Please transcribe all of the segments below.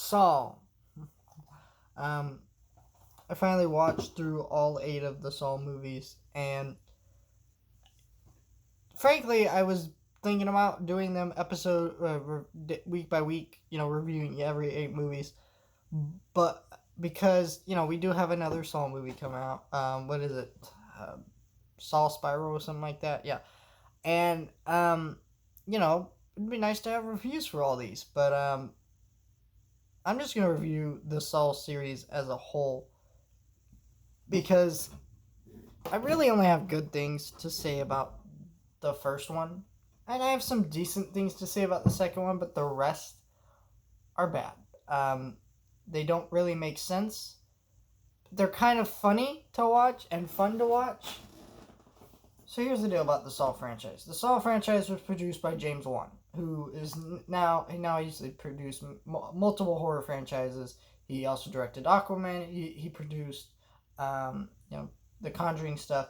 Saw. Um, I finally watched through all 8 of the Saw movies, and frankly, I was thinking about doing them week by week, reviewing every 8 movies. But because, we do have another Saw movie coming out. What is it? Saw Spiral or something like that. Yeah. And, it'd be nice to have reviews for all these, but I'm just going to review the Saw series as a whole because I really only have good things to say about the first one. And I have some decent things to say about the second one, but the rest are bad. They don't really make sense. They're kind of funny to watch and fun to watch. So here's the deal about the Saw franchise. The Saw franchise was produced by James Wan, who is now usually produced multiple horror franchises. He also directed Aquaman. He produced, the Conjuring stuff,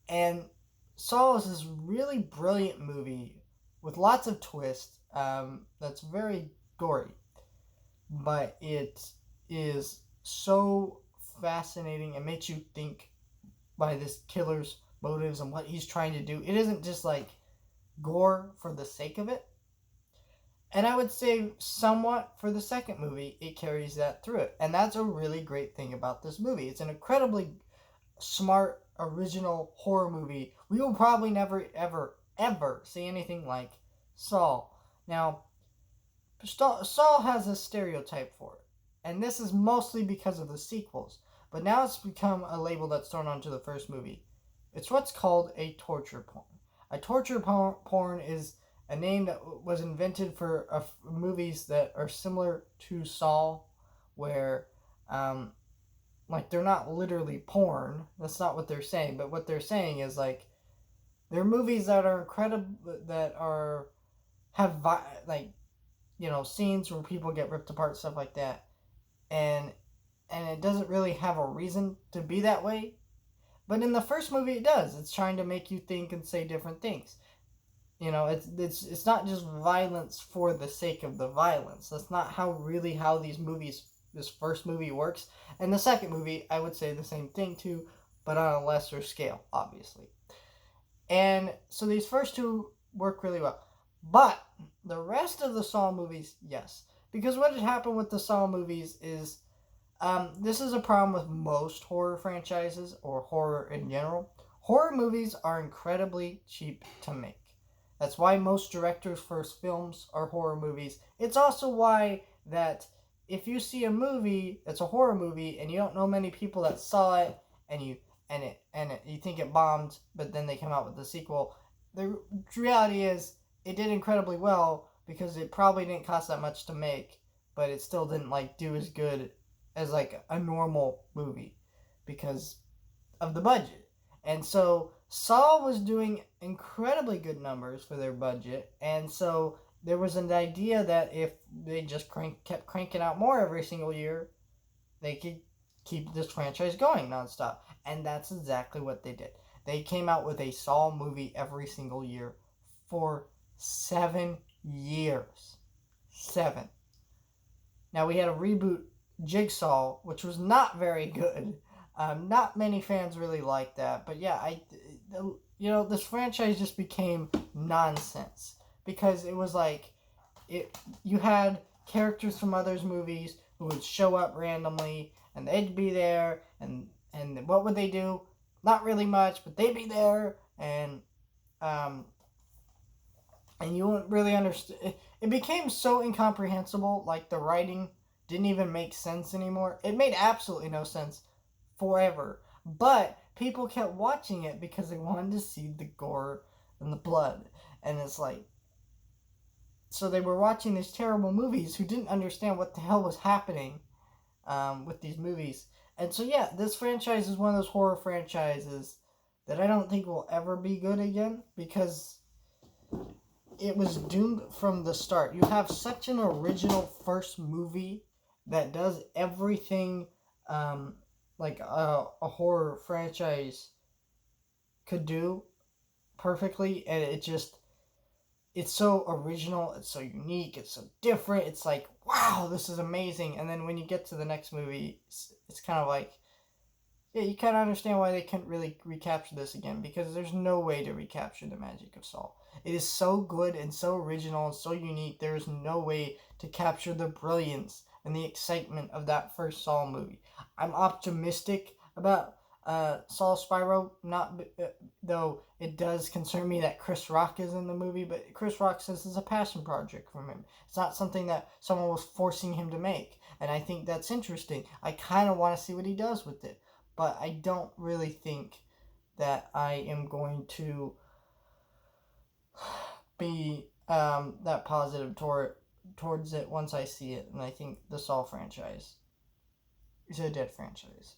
and Saw is this really brilliant movie with lots of twists. That's very gory, but it is so fascinating. It makes you think by this killer's motives and what he's trying to do. It isn't just like gore for the sake of it. And I would say somewhat for the second movie, it carries that through it. And that's a really great thing about this movie. It's an incredibly smart, original horror movie. We will probably never, ever, ever see anything like Saw. Now, Saw has a stereotype for it. And this is mostly because of the sequels. But now it's become a label that's thrown onto the first movie. It's what's called a torture porn. A torture porn is a name that was invented for movies that are similar to Saw, where, they're not literally porn. That's not what they're saying. But what they're saying is, they're movies that are incredible, that have, scenes where people get ripped apart, stuff like that. And it doesn't really have a reason to be that way. But in the first movie, it does. It's trying to make you think and say different things. It's not just violence for the sake of the violence. That's not how this first movie works. And the second movie, I would say the same thing too, but on a lesser scale, obviously. And so these first two work really well. But the rest of the Saw movies, yes. Because what had happened with the Saw movies is, this is a problem with most horror franchises or horror in general. Horror movies are incredibly cheap to make. That's why most directors' first films are horror movies. It's also why that if you see a movie that's a horror movie and you don't know many people that saw it and you think it bombed, but then they come out with the sequel, the reality is it did incredibly well because it probably didn't cost that much to make, but it still didn't do as good as a normal movie because of the budget. And so Saw was doing incredibly good numbers for their budget, and so there was an idea that if they just kept cranking out more every single year, they could keep this franchise going nonstop. And that's exactly what they did. They came out with a Saw movie every single year for 7 years. 7. Now we had a reboot, Jigsaw, which was not very good. Not many fans really liked that, but yeah, this franchise just became nonsense because it was you had characters from others movies who would show up randomly and they'd be there and what would they do? Not really much, but they'd be there and you wouldn't really understand. It became so incomprehensible, the writing didn't even make sense anymore. It made absolutely no sense forever. But people kept watching it because they wanted to see the gore and the blood. And it's so they were watching these terrible movies who didn't understand what the hell was happening with these movies. And so, yeah, this franchise is one of those horror franchises that I don't think will ever be good again because it was doomed from the start. You have such an original first movie that does everything a horror franchise could do and it's so original, it's so unique, it's so different. It's wow, this is amazing. And then when you get to the next movie, it's kind of like, yeah, you kind of understand why they couldn't really recapture this again, because there's no way to recapture the magic of Saw. It is so good and so original and so unique. There is no way to capture the brilliance and the excitement of that first Saw movie. I'm optimistic about Saw Spyro, not though it does concern me that Chris Rock is in the movie, but Chris Rock says it's a passion project from him. It's not something that someone was forcing him to make, and I think that's interesting. I kind of want to see what he does with it, but I don't really think that I am going to be that positive towards it once I see it. And I think the Saw franchise is a dead franchise.